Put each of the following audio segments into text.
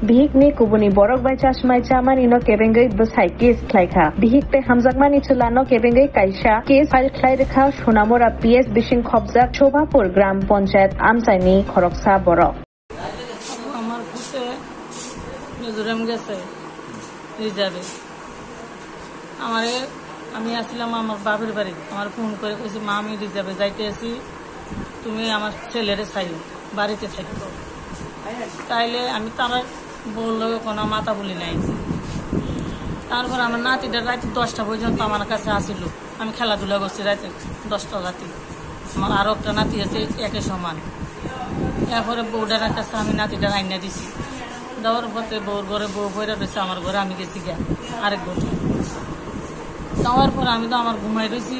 Bihikni kubuni borok bai chashmai chamani no kebengai bsai case khlaikha bihikte hamjakmani chulano kebengai kaisa case file khlairikha Sonamora PS Bishing Khobjak Shobhapur Gram Panchayat Amchaini Khoroksa borok আমার পুতে মিজোরাম গেছে রিজার্ভে আমারে আমি আসলাম আমার বাবার বাড়ি আমার phone করে কইছি মা আমি রিজার্ভে যাইতে আছি তুমি আমার ছেলেরে চাই বাড়িতে থাকতো তাইলে আমি তারা বললো কোনো মাথা বলি নাই তারপর আমার নাতিটা রাতে 10টা পর্যন্ত আমার কাছে আসিল আমি খেলাধুলা করছি রাতে 10টা রাতে আমার আরো একটা নাতি আছে একই সমান এরপরে বউটার কাছে আমি নাতিটা আইনা দিছি দেওয়ার পথে বউর ঘরে বউ বইরা রয়েছে আমার ঘরে আমি গেছি গিয়া আরেক বছর যাওয়ার পরে আমি তো আমার ঘুমাই রয়েছি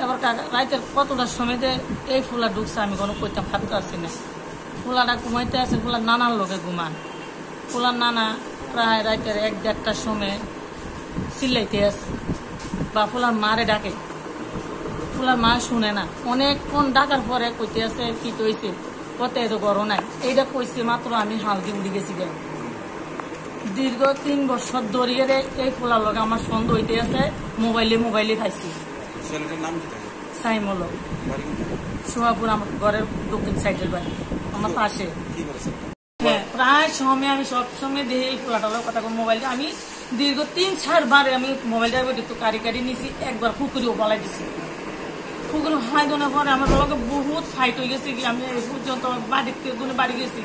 এবার রাতের কতটার সময় এই ফুলা ঢুকছে আমি কোনো কইতে ভাবতে পারছি না ফুলাটা ঘুমাইতে আছে ফুলার নানার লোকে ঘুমান ফুলার নানা প্রায় রাতের 1-1:30টার সময় চিল্লাইতে আছে বা ফুলার মারে ডাকে ফুলার মা শুনে না অনেকক্ষণ ডাকার পরে কইতে আছে কি কইছে কত এত গরো নাই এইটা কইছে মাত্র আমি হালদি উড়ি গেছি গে দীর্ঘ 3 বছর ধরিয়ে এই ফুলার লগে আমার সন্দেহ হইতে আছে মোবাইলে খাইছি সাইমল সোহাপুর আমার ঘরের দক্ষিণ সাইডের বাড়ি আমার পাশে হ্যাঁ প্রায় সময় আমি সবসময় দেখি এই ফুলাটার কথা মোবাইলটা আমি দীর্ঘ 3-4 বারে আমি মোবাইলটা একটু কারি নিছি একবার পুকুরেও বলাই দিছি পুকুরে হাই দোনার পরে আমার লগে বহুত ফাইট হয়ে গেছে আমি এই পর্যন্ত বাড়িতে বাড়ি গেছি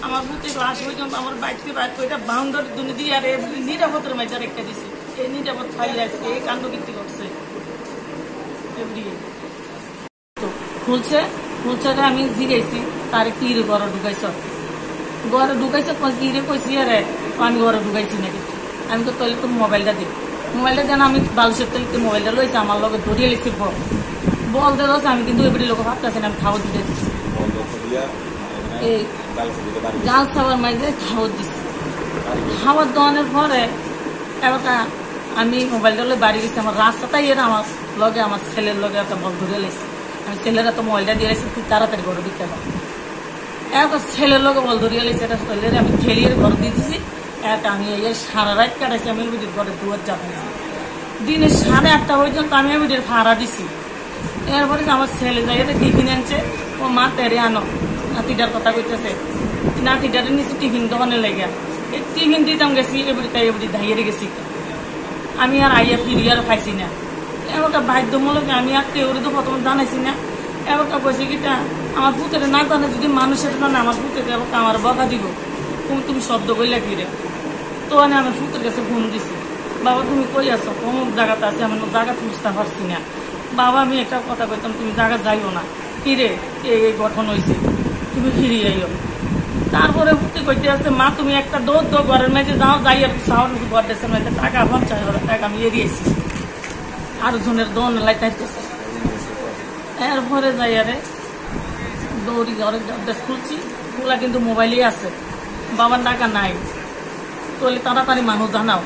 আমার বুতে ক্লাস পর্যন্ত আমার বাড়িতে বাইক করে বাউন্ডারি দুনে দিয়ে আর নিরাপত্তার মাঝে রেখে দিছি এই নিরাপদ ফাইল আছে এই কাণ্ড কীর্তি করছে খুলছে আমি জিগাইছি তারে কি রে ঘরে ঢুকাইছ কি রে কইছি আরে আমি ঘরে ঢুকাইছি না কিছু আমি তো তাহলে তো মোবাইলটা দেন আমি বালুসের তালিতে মোবাইলটা লইছি আমার লগে ধরিয়ে লিখছি বলতে দোষ আমি কিন্তু এবারে লোক ভাবতেছি না আমি খাওয়া দিতে দিচ্ছি এই গাল খাওয়ার মাঝে খাওয়া দিচ্ছি খাওয়ার দেওয়ানোর পরে এবার আমি মোবাইলটা লই বাড়ি গেছি আমার রাস্তাটাই এর আমার লগে আমার ছেলের লগে একটা বল ধরে লেছি আমি ছেলেরা তো মোবাইলটা দিয়ে লেছি তুই তাড়াতাড়ি ঘরে দিতে পারো একটা ছেলের লগে বল ধরিয়ে লেছি একটা ছেলের আমি খেলিয়ে ঘরে দিয়ে দিছি একটা আমি এই সারা রাত কাটাইছি আমি এবিটির ঘরে দুয়ার চাপাইছি দিনে 8:30 পর্যন্ত আমি এবিটির ভাড়া দিছি এরপরে আমার ছেলে যাই টিফিন আনছে ও মা তেরে আনো নাতিটার কথা কইতেছে নাতিটারে নিচে টিফিন দোকানে লেগে এই টিফিন দিতাম গেছি এবারে দাঁড়িয়ে গেছি আমি আর আইয়া ফিরি আর খাইছি না এবারটা বাধ্যমূলক আমি আর কেউ তো প্রথম জানাইছি না এবারটা কইছি কিটা আমার পুতের না জানে যদি মানুষের জানে আমার পুতের এবার আমার বকা দিব তুমি শব্দ কইলা কি রে তো আমি পুতের কাছে ফোন দিছি বাবা তুমি কই আছো কোন জায়গাতে আছে আমি জায়গা খুঁজতে পারছি না বাবা আমি একটা কথা কইতাম তুমি জায়গা যাইও না কি রে এই গঠন হয়েছে তুমি ফিরিয়ে আইও তারপরে পুতে কইতে আছে মা তুমি একটা দৌড় ঘরের মেঝে যাও যাই আর সাউন্ড ঘর দেশের মেঝে টাকা 50,000 টাকা আমি এড়িয়েছি আর জনের দোন লাইতাইতেছে এরপরে যাই আরে দৌড়ি ঘরের দেশ খুলছি খোলা কিন্তু মোবাইলেই আছে বাবার টাকা নাই তাহলে তাড়াতাড়ি মানুষ জানাও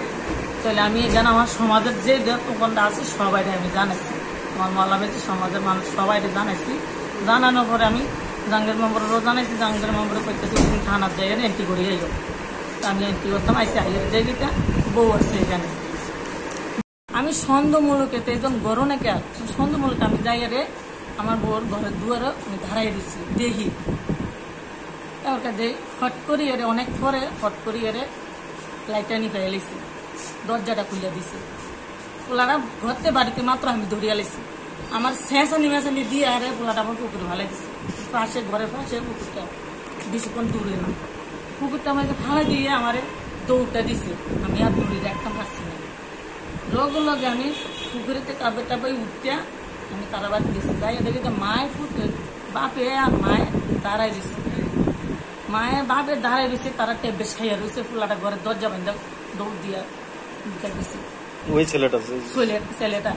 তাহলে আমি যেন আমার সমাজের যে দোকানটা আছে সবাই আমি জানাইছি আমার মহল্লাবাসী সমাজের মানুষ সবাই জানাইছি জানানোর পরে আমি জাহাঙ্গীর মেম্বারও জানাইছি জাহাঙ্গীর মেম্বারে কইতেছি তুমি থানার জায়গায় এন্ট্রি করে যাইও আমি এন্ট্রি করতাম আইসি আইয়ের জায়গাটা বউ আছে এখানে আমি সন্দেহমূলক এতে একজন গরো নাকি সন্দেহমূলক আমি যাই আরে আমার বউর ঘরের দুয়ারে আমি ধারাই দিচ্ছি দেখি ওটা দেই ফট করি এরে অনেক পরে ফট করি এরে লাইটটা নিয়ে ফেলেছি দরজাটা খুলে দিছি পোলাটা ঘরতে বাড়িতে মাত্র আমি ধরিয়া লেছি আমার শেষানি দিয়ে আরে পোলাটা আমার পুকুরে ভালাই দিছি পাশে ঘরের পাশে পুকুরটা বেশিক্ষণ দূরে না পুকুরটা আমাকে ভাড়া দিয়ে আমার দৌড়টা দিছে আমি আর দৌড়ি রাখতাম পারছি না লগে আমি পুকুরেতে কাপড় টাপাই উঠতে আমি তারা বাড়ি গেছি যাই দেখি তো মায়ের ফুটে বাপে আর মায়ে দাঁড়াই দিছে মায়ে বাপের দাঁড়াই রয়েছে তারা টেবে খাইয়া রয়েছে ফুলাটা ঘরের দরজা বান্ধা দৌড় দিয়া দিছে ওই ছেলেটা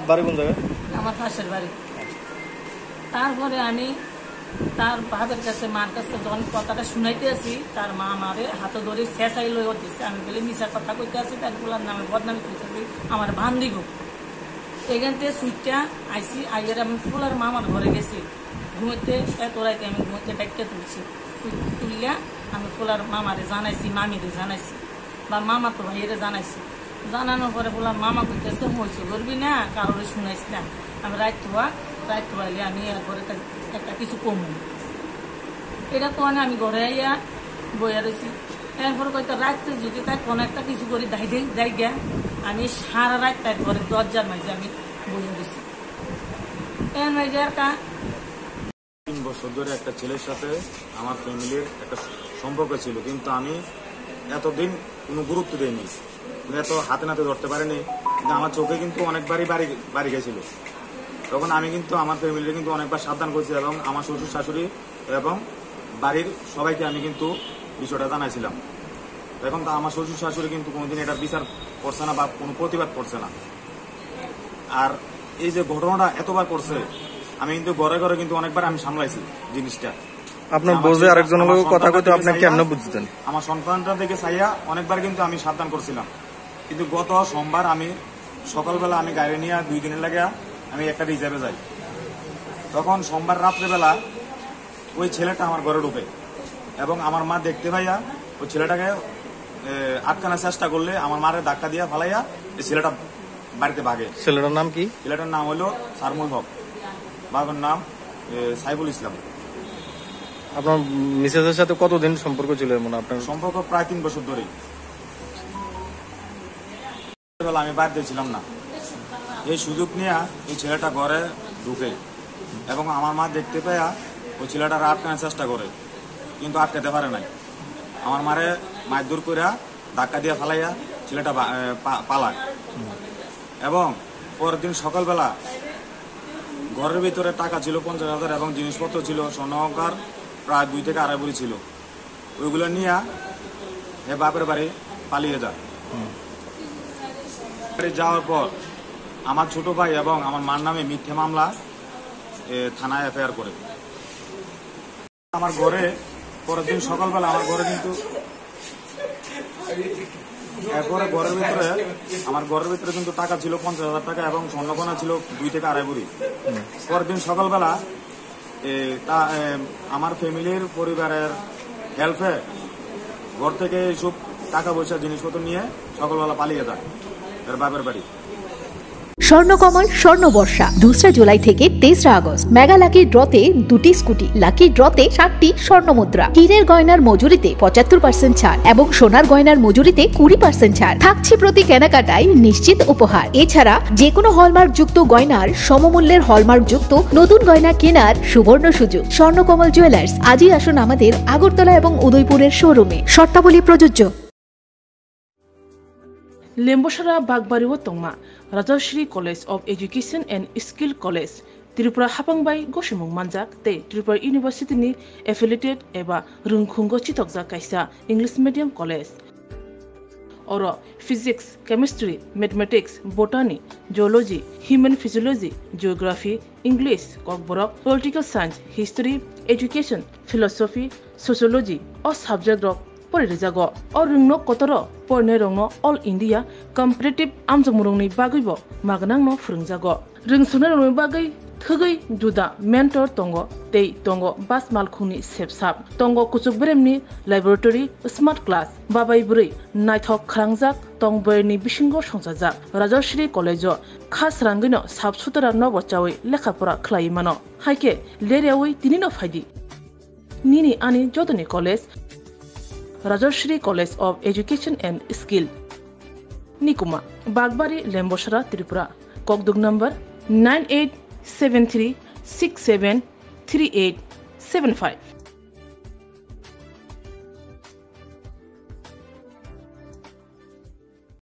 বাড়ি কোন জায়গায় আমার পাশের বাড়ি তারপরে আমি তার বাপের কাছে মার কাছে যখন কথাটা শুনাইতে আসি তার মা আমারে হাতে ধরে শেষাই লই দিচ্ছে আমি বলে মিশা কথা কইতে আসি তার ফুলার নামে বদনামি করতেছি আমার বান্ধিব এখান থেকে সুইটটা আইসি আইয়ের আমি ফুলার মামার ঘরে গেছি ঘুমোতে এত রাইতে আমি ঘুমোতে ডাক্তার তুলছি তুললে আমি পোলার মামারে জানাইছি, মামিরে জানাইছি, বা মামা তো ভাইয়েরে জানাইছি। জানানোর পরে বললাম মামা কইতেছে হয়েছে করবি না, কারোরে শুনাইছি না, আমি রাত হইলে আমি এরপরে একটা কিছু কমু। এটা তো আমি ঘরে আইয়া বইয়া রয়েছি। এরপরে কইতো রাত্রে যদি তাই কোনো একটা কিছু করি যাই গিয়া আমি সারা রাত তারপরে দরজার মাঝে আমি বইয়া রয়েছি। এর মাঝে একটা 3 বছর ধরে একটা ছেলের সাথে আমার ফ্যামিলির একটা সম্পর্ক ছিল, কিন্তু আমি এতদিন কোনো গুরুত্ব দিইনি, এত হাতে নাতে ধরতে পারিনি। কিন্তু আমার চোখে কিন্তু অনেকবারই বাড়ি গেছিল। তখন আমি কিন্তু আমার ফ্যামিলিকে কিন্তু অনেকবার সাবধান করছি, এবং আমার শ্বশুর শাশুড়ি এবং বাড়ির সবাইকে আমি কিন্তু বিষয়টা জানাইছিলাম। এখন তো আমার শ্বশুর শাশুড়ি কিন্তু কোনোদিন এটার বিচার করছে না বা কোনো প্রতিবাদ করছে না। আর এই যে ঘটনাটা এতবার করছে, আমি কিন্তু ঘরে ঘরে কিন্তু অনেকবার আমি সামলাইছি জিনিসটা। আপনার বোঝে আরেকজন লোক কথা কইতে আপনি কেমনে বুঝতেন? আমার সন্তানটা থেকে চাইয়া অনেকবার কিন্তু আমি সাবধান করছিলাম। কিন্তু গত সোমবার আমি সকালবেলা আমি গাড়ি নিয়ে 2 দিনের লাগে আমি একটা রিজার্ভে যাই। তখন সোমবার রাত্রেবেলা ওই ছেলেটা আমার ঘরে ঢুকে, এবং আমার মা দেখতে পাইয়া ওই ছেলেটাকে আটকানোর চেষ্টা করলে আমার মারে ধাক্কা দিয়া ফালাইয়া এই ছেলেটা বাড়িতে ভাগে। ছেলেটার নাম কি? ছেলেটার নাম হলো সারমুল হক, বাবার নাম সাইফুল ইসলাম। আপনার মিসেসের সাথে কতদিন সম্পর্ক ছিল? এমন আপনার সম্পর্ক প্রায় 3 বছর ধরে। আমি বাড়িতে ছিলাম না, এই সুযোগ নিয়ে এই ছেলেটা ঘরে ঢুকে, এবং আমার মা দেখতে পেয়া ওই ছেলেটার আটকানোর চেষ্টা করে, কিন্তু আটকাতে পারে নাই। আমার মারে মারধর করে ধাক্কা দিয়ে ফালাইয়া ছেলেটা পালায়। এবং পরের দিন সকালবেলা ঘরের ভিতরে টাকা ছিল 50,000 এবং জিনিসপত্র ছিল স্বর্ণকার প্রায় 2 থেকে 2.5 ভরি ছিল। ওইগুলো নিয়ে এ বাপের বাড়ি পালিয়ে যায়। যাওয়ার পর আমার ছোট ভাই এবং আমার মার নামে মিথ্যে মামলা থানায় এফআইআর করে। আমার ঘরে পরের দিন সকালবেলা আমার ঘরে কিন্তু এরপরে আমার ঘরের ভিতরে কিন্তু টাকা ছিল 50,000 টাকা এবং স্বর্ণগয়না ছিল 2 থেকে 2.5 ভরি। পরের দিন সকালবেলা আমার ফ্যামিলির পরিবারের হেল্পে ঘর থেকে এইসব টাকা পয়সা জিনিসপত্র নিয়ে সকালবেলা পালিয়ে যায় এর বাপের বাড়ি। স্বর্ণকমল স্বর্ণবর্ষা 2 জুলাই থেকে 23 আগস্ট। মেগা লাকি ড্রতে 2টি স্কুটি, লাকি ড্রতে 7টি স্বর্ণমুদ্রা, হীরের গয়নার মজুরিতে 75% ছাড় এবং সোনার গয়নার মজুরিতে 20% ছাড় থাকছে প্রতি কেনাকাটায় নিশ্চিত উপহার। এছাড়া যে কোনো হলমার্ক যুক্ত গয়নার সমমূল্যের হলমার্ক যুক্ত নতুন গয়না কেনার সুবর্ণ সুযোগ। স্বর্ণকমল জুয়েলার্স, আজই আসুন আমাদের আগরতলা এবং উদয়পুরের শোরুমে। শর্তাবলী প্রযোজ্য। লেম্বসরা বাগবাড়িও তংমা Rajshree college of education and skill college Tripura हापांबाई गसिमुं मानजाक ते त्रिपुरा यूनिवर्सिटी एफिलिएटेड एबा रुंखुंगो चितकजाक कायसा इंग्लिश मीडियम कलेज और physics, chemistry, mathematics, botany, geology, human physiology, geography, English, Kokborok, political science, history, education, philosophy, sociology और सब्जेक्ट रक परिरेजागो और रुंगनो कतरो परने रंगनो ऑल इंडिया कम्पिटिटिव आमजमुरुंनि बागैबो मागनांनो फोरोंजागो रोंसुनो रंगनि बागै थगै जुदा मेंटर तंगो तै तंगो बास मालखुंनि सेबसाब तंगो कुचुक ब्रेमनि लैबोरेटरी स्मार्ट क्लास बाबाई बुरै नायथक खालांजाक तंबयनि बिसिंगो संजाजाक राजश्री कलेजो खास रांगैनो साबसुतरा नबचावै लेखाफोरा खलायमानो हायके लेरियावै तिनिनो फायदि निनि आनि जदनि college Rajshree college of education and skill निकुमा बागबारी लेम्बसरा त्रिपुरा ककदुग नंबर 9873673875।